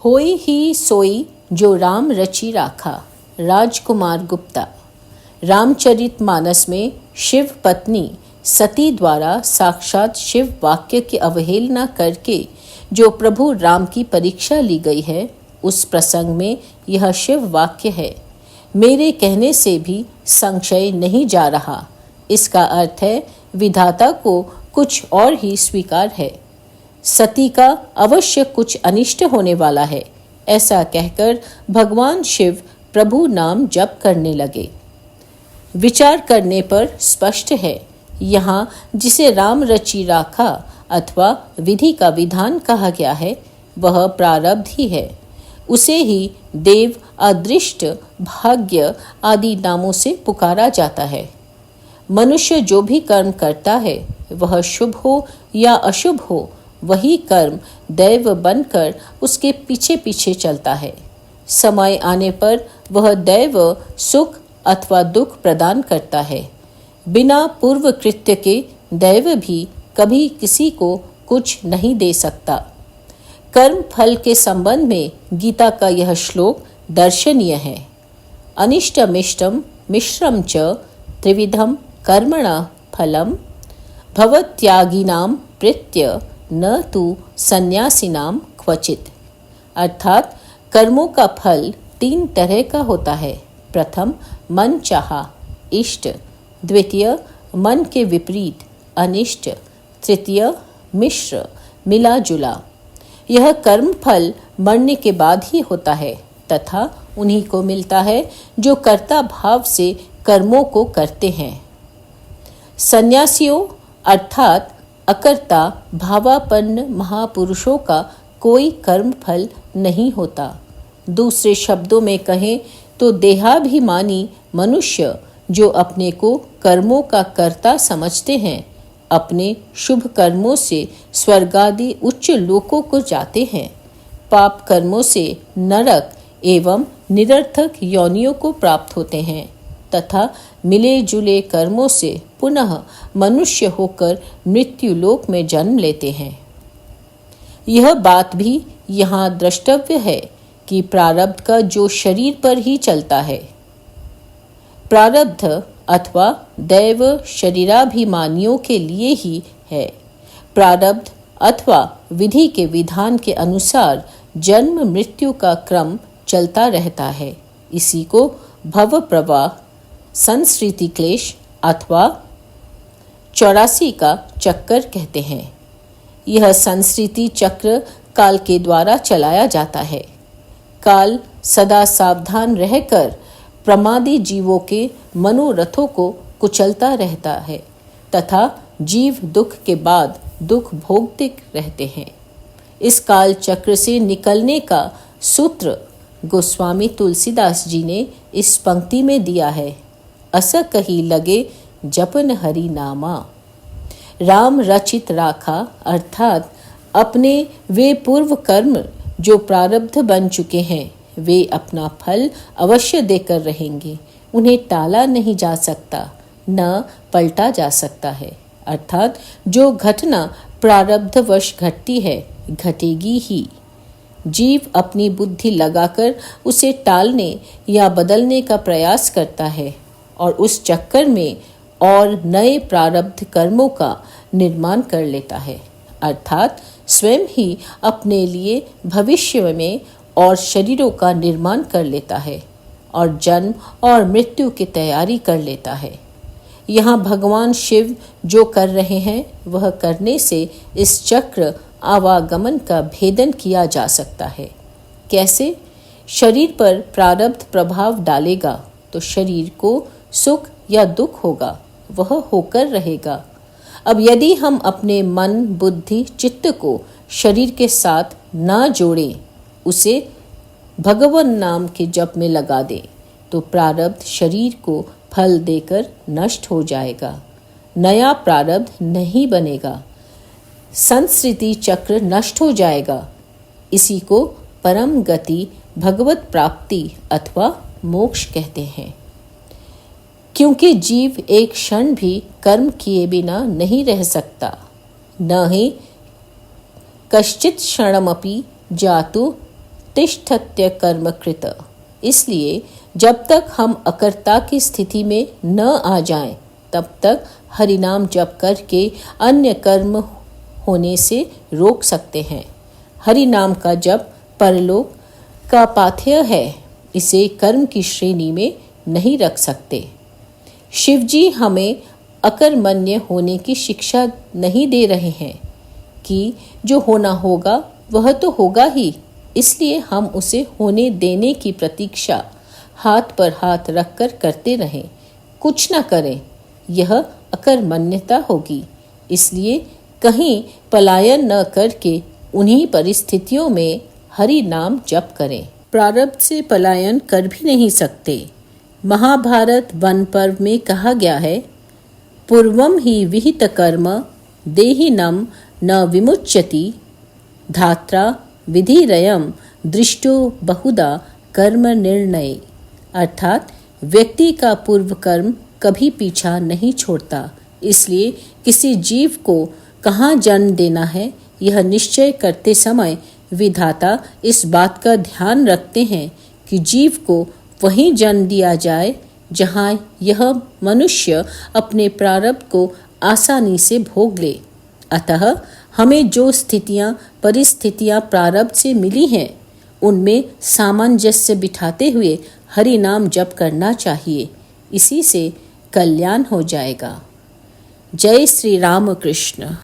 होई ही सोई जो राम रचि राखा। राजकुमार गुप्ता। रामचरितमानस में शिव पत्नी सती द्वारा साक्षात शिव वाक्य की अवहेलना करके जो प्रभु राम की परीक्षा ली गई है, उस प्रसंग में यह शिव वाक्य है, मेरे कहने से भी संशय नहीं जा रहा। इसका अर्थ है विधाता को कुछ और ही स्वीकार है, सती का अवश्य कुछ अनिष्ट होने वाला है। ऐसा कहकर भगवान शिव प्रभु नाम जप करने लगे। विचार करने पर स्पष्ट है, यहाँ जिसे राम रचि राखा अथवा विधि का विधान कहा गया है, वह प्रारब्ध ही है। उसे ही देव, अदृष्ट, भाग्य आदि नामों से पुकारा जाता है। मनुष्य जो भी कर्म करता है, वह शुभ हो या अशुभ हो, वही कर्म दैव बनकर उसके पीछे पीछे चलता है। समय आने पर वह दैव सुख अथवा दुख प्रदान करता है। बिना पूर्व कृत्य के दैव भी कभी किसी को कुछ नहीं दे सकता। कर्म फल के संबंध में गीता का यह श्लोक दर्शनीय है। अनिष्टमिष्टम मिश्रम च त्रिविधम कर्मणा फलम भवत्यागिनां प्रीत्य न तु सन्यासिनां क्वचित। अर्थात कर्मों का फल 3 तरह का होता है। प्रथम मन चाहा, इष्ट। द्वितीय मन के विपरीत, अनिष्ट। तृतीय मिश्र, मिला जुला। यह कर्म फल मरने के बाद ही होता है तथा उन्हीं को मिलता है जो कर्ता भाव से कर्मों को करते हैं। सन्यासियों अर्थात अकर्ता भावापन्न महापुरुषों का कोई कर्म फल नहीं होता। दूसरे शब्दों में कहें तो देहाभिमानी मनुष्य जो अपने को कर्मों का कर्ता समझते हैं, अपने शुभ कर्मों से स्वर्गादि उच्च लोकों को जाते हैं। पाप कर्मों से नरक एवं निरर्थक योनियों को प्राप्त होते हैं तथा मिले जुले कर्मों से पुनः मनुष्य होकर मृत्यु लोक में जन्म लेते हैं। यह बात भी यहाँ द्रष्टव्य है कि प्रारब्ध का जो शरीर पर ही चलता है। प्रारब्ध अथवा दैव शरीराभिमानियों के लिए ही है। प्रारब्ध अथवा विधि के विधान के अनुसार जन्म मृत्यु का क्रम चलता रहता है। इसी को भव प्रवाह, संस्कृति क्लेश अथवा 84 का चक्कर कहते हैं। यह संस्कृति चक्र काल के द्वारा चलाया जाता है। काल सदा सावधान रहकर प्रमादी जीवों के मनोरथों को कुचलता रहता है तथा जीव दुख के बाद दुख भोगते रहते हैं। इस काल चक्र से निकलने का सूत्र गोस्वामी तुलसीदास जी ने इस पंक्ति में दिया है, अस कही लगे जपन हरि नामा। राम रचित राखा अर्थात अपने वे पूर्व कर्म जो प्रारब्ध बन चुके हैं, वे अपना फल अवश्य देकर रहेंगे। उन्हें टाला नहीं जा सकता, न पलटा जा सकता है। अर्थात जो घटना प्रारब्धवश घटती है, घटेगी ही। जीव अपनी बुद्धि लगाकर उसे टालने या बदलने का प्रयास करता है और उस चक्कर में और नए प्रारब्ध कर्मों का निर्माण कर लेता है। अर्थात स्वयं ही अपने लिए भविष्य में और शरीरों का निर्माण कर लेता है और जन्म और मृत्यु की तैयारी कर लेता है। यहाँ भगवान शिव जो कर रहे हैं, वह करने से इस चक्र आवागमन का भेदन किया जा सकता है। कैसे? शरीर पर प्रारब्ध प्रभाव डालेगा तो शरीर को सुख या दुख होगा, वह होकर रहेगा। अब यदि हम अपने मन, बुद्धि, चित्त को शरीर के साथ ना जोड़ें, उसे भगवान नाम के जप में लगा दें, तो प्रारब्ध शरीर को फल देकर नष्ट हो जाएगा। नया प्रारब्ध नहीं बनेगा। संस्कृति चक्र नष्ट हो जाएगा। इसी को परम गति, भगवत प्राप्ति अथवा मोक्ष कहते हैं। क्योंकि जीव एक क्षण भी कर्म किए बिना नहीं रह सकता, न ही कश्चित् क्षणमपि जातु तिष्ठत्य कर्म कृत। इसलिए जब तक हम अकर्ता की स्थिति में न आ जाएं, तब तक हरिनाम जप करके अन्य कर्म होने से रोक सकते हैं। हरिनाम का जप परलोक का पाथेय है, इसे कर्म की श्रेणी में नहीं रख सकते। शिवजी हमें अकर्मण्य होने की शिक्षा नहीं दे रहे हैं कि जो होना होगा वह तो होगा ही, इसलिए हम उसे होने देने की प्रतीक्षा हाथ पर हाथ रखकर करते रहें, कुछ न करें, यह अकर्मण्यता होगी। इसलिए कहीं पलायन न करके उन्हीं परिस्थितियों में हरि नाम जप करें। प्रारब्ध से पलायन कर भी नहीं सकते। महाभारत वन पर्व में कहा गया है, पूर्वम ही विहित कर्म देहिनम न विमुच्यति धात्रा विधिरयम दृष्टो बहुधा कर्म निर्णय। अर्थात व्यक्ति का पूर्व कर्म कभी पीछा नहीं छोड़ता, इसलिए किसी जीव को कहाँ जन्म देना है यह निश्चय करते समय विधाता इस बात का ध्यान रखते हैं कि जीव को वहीं जन्म दिया जाए जहाँ यह मनुष्य अपने प्रारब्ध को आसानी से भोग ले। अतः हमें जो स्थितियाँ परिस्थितियाँ प्रारब्ध से मिली हैं उनमें सामंजस्य बिठाते हुए हरि नाम जप करना चाहिए, इसी से कल्याण हो जाएगा। जय श्री राम कृष्ण।